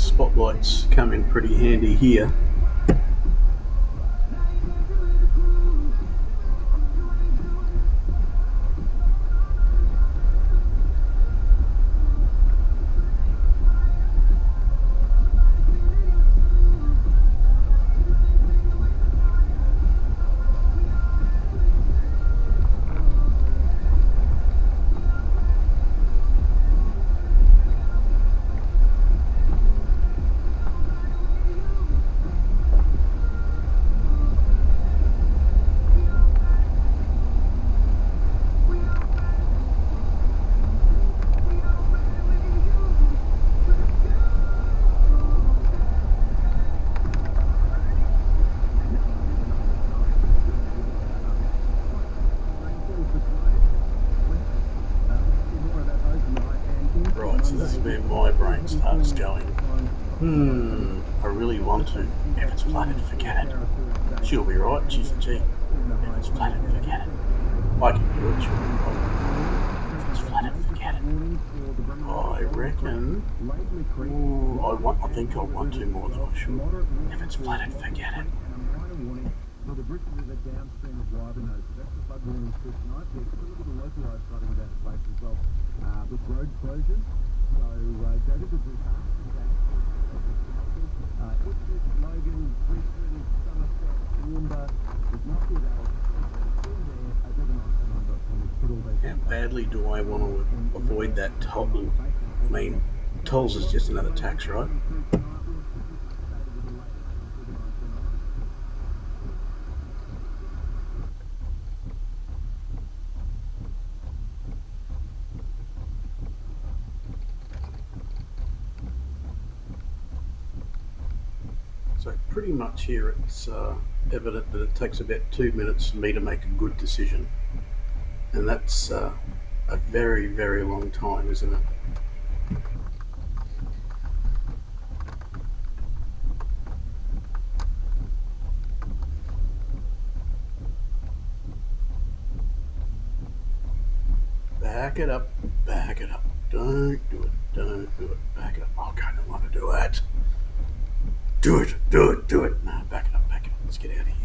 spotlights come in pretty handy here. Right, so this is where my brain starts going. I really want to. If it's flooded, forget it. She'll be right, she's a G. If it's flooded, forget it. I can do it, she'll be right. If it's flooded, forget it. I reckon... I think I want to more than I should. If it's flooded, forget it. So the bridge is downstream of Wyvenhoe, so that's the flood warning for tonight. There's a little bit of localised flooding in that place as well, with road closures. So go to the bridge after that. Ipswich, Logan, Brisbane, Somerset, Toowoomba, there's not too bad. How badly do I want to avoid that toll? I mean, tolls is just another tax, right? So pretty much here it's evident that it takes about 2 minutes for me to make a good decision. And that's a very, very long time, isn't it? Back it up, back it up. Don't do it, back it up. Oh, I don't want to do it. Do it. No, back it up. Let's get out of here.